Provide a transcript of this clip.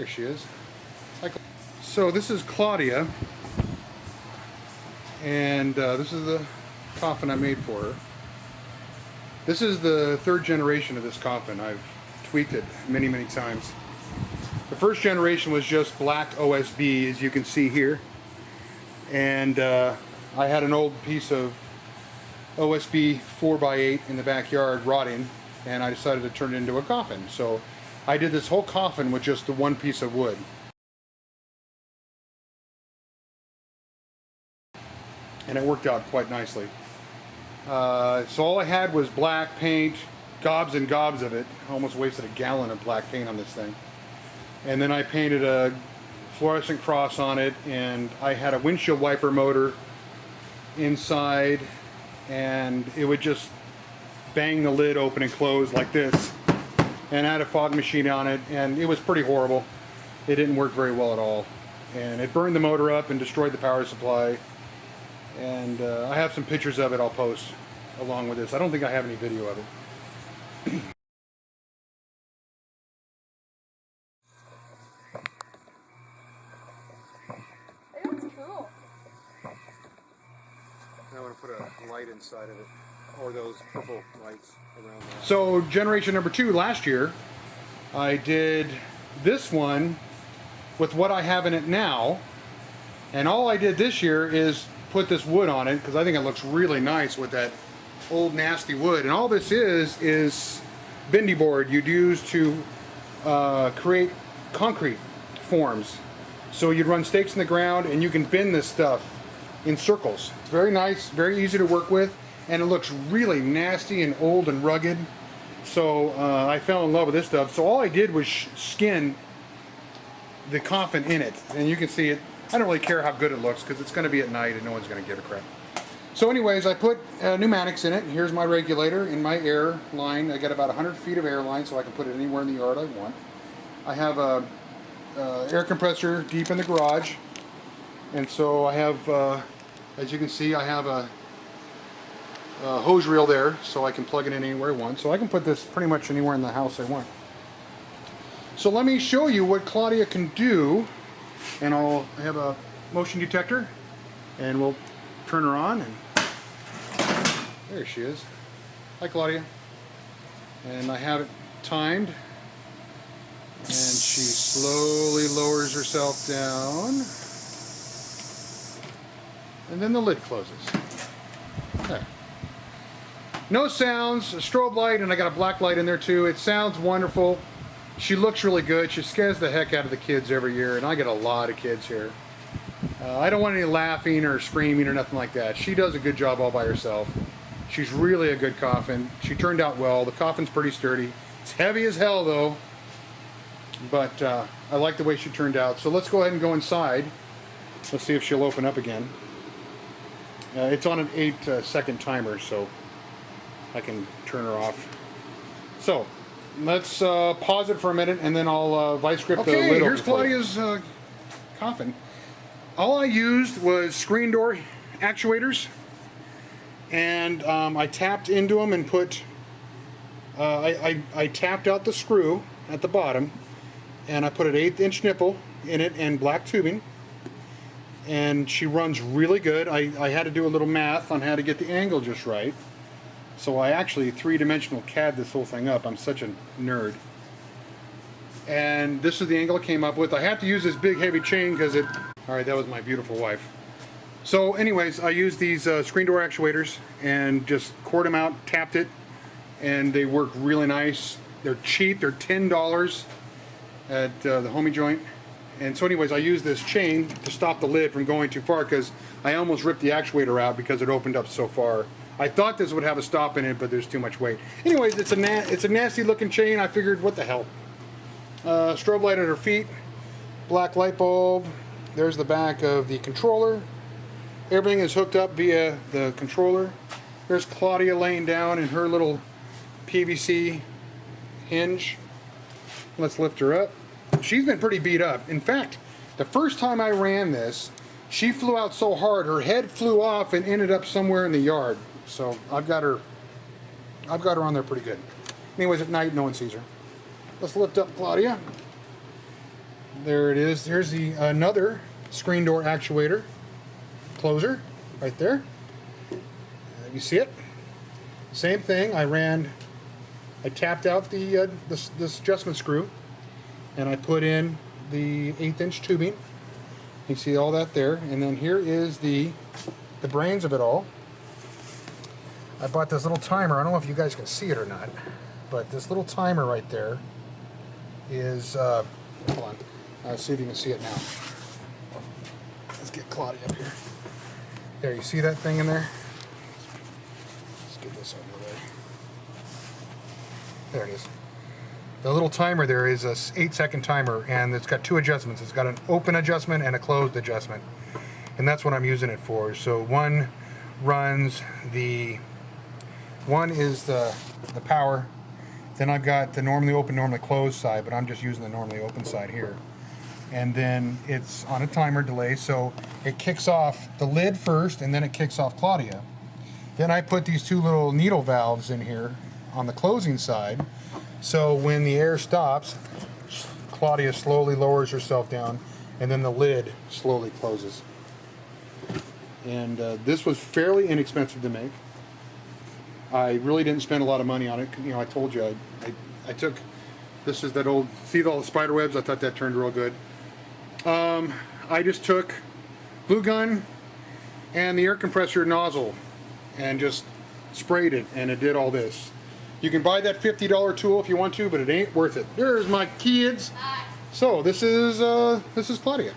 There she is. So this is Claudia, and this is the coffin I made for her. This is the third generation of this coffin. I've tweaked it many, many times. The first generation was just black OSB, as you can see here. And I had an old piece of OSB 4x8 in the backyard rotting, and I decided to turn it into a coffin. So I did this whole coffin with just the one piece of wood. And it worked out quite nicely. So all I had was black paint, gobs and gobs of it. I almost wasted a gallon of black paint on this thing. And then I painted a fluorescent cross on it, and I had a windshield wiper motor inside, and it would just bang the lid open and close like this. And I had a fog machine on it, and it was pretty horrible. It didn't work very well at all. And it burned the motor up and destroyed the power supply. And I have some pictures of it I'll post along with this. I don't think I have any video of it. That's cool. I want to put a light inside of it, or those purple lights around there. So generation number 2 last year, I did this one with what I have in it now, and all I did this year is put this wood on it because I think it looks really nice with that old nasty wood. And all this is bendy board you'd use to create concrete forms. So you'd run stakes in the ground and you can bend this stuff in circles. It's very nice, very easy to work with, and it looks really nasty and old and rugged. So I fell in love with this stuff. So all I did was skin the coffin in it, and you can see it. I don't really care how good it looks because it's going to be at night and no one's going to give a crap. So anyways, I put pneumatics in it. Here's my regulator in my air line. I got about 100 feet of air line, so I can put it anywhere in the yard I want. I have a air compressor deep in the garage, and so I have, as you can see, I have a hose reel there, so I can plug it in anywhere I want. So I can put this pretty much anywhere in the house I want. So let me show you what Claudia can do. And I have a motion detector, and we'll turn her on, and there she is. Hi, Claudia. And I have it timed, and she slowly lowers herself down, and then the lid closes. There. No sounds, a strobe light, and I got a black light in there too. It sounds wonderful. She looks really good. She scares the heck out of the kids every year, and I get a lot of kids here. I don't want any laughing or screaming or nothing like that. She does a good job all by herself. She's really a good coffin. She turned out well. The coffin's pretty sturdy. It's heavy as hell though, but I like the way she turned out. So let's go ahead and go inside. Let's see if she'll open up again. It's on an 8-second timer, so I can turn her off. So let's pause it for a minute, and then I'll vice grip the lid. Okay, here's Claudia's coffin. All I used was screen door actuators, and I tapped into them and put, I tapped out the screw at the bottom, and I put an 1/8 inch nipple in it and black tubing, and she runs really good. I had to do a little math on how to get the angle just right. So I actually 3-dimensional CAD this whole thing up. I'm such a nerd. And this is the angle I came up with. I have to use this big heavy chain because it... Alright, that was my beautiful wife. So anyways, I used these screen door actuators and just cored them out, tapped it, and they work really nice. They're cheap. They're $10 at the Homey Joint. And so anyways, I used this chain to stop the lid from going too far because I almost ripped the actuator out because it opened up so far. I thought this would have a stop in it, but there's too much weight. Anyways, it's a nasty looking chain. I figured, what the hell. Strobe light at her feet, black light bulb. There's the back of the controller. Everything is hooked up via the controller. There's Claudia laying down in her little PVC hinge. Let's lift her up. She's been pretty beat up. In fact, the first time I ran this, she flew out so hard, her head flew off and ended up somewhere in the yard. So I've got her on there pretty good. Anyways, at night, no one sees her. Let's lift up Claudia. there it is. There's the another screen door actuator closer right there. You see it? Same thing. I tapped out the this adjustment screw, and I put in the 1/8 inch tubing. You see all that there, and then here is the brains of it all. I bought this little timer. I don't know if you guys can see it or not, but this little timer right there is hold on. Let's see if you can see it now. Let's get Claudia up here. There, you see that thing in there? Let's get this out of the way. There it is. The little timer there is a 8-second timer, and it's got 2 adjustments. It's got an open adjustment and a closed adjustment, and that's what I'm using it for. So one is the power. Then I've got the normally open, normally closed side, but I'm just using the normally open side here. And then it's on a timer delay, so it kicks off the lid first, and then it kicks off Claudia. Then I put these 2 little needle valves in here on the closing side, so when the air stops, Claudia slowly lowers herself down, and then the lid slowly closes. And this was fairly inexpensive to make. I really didn't spend a lot of money on it. You know, I told you I took, this is that old, see all the spider webs? I thought that turned real good. I just took glue gun and the air compressor nozzle and just sprayed it, and it did all this. You can buy that $50 tool if you want to, but it ain't worth it. There's my kids. So this is Claudia.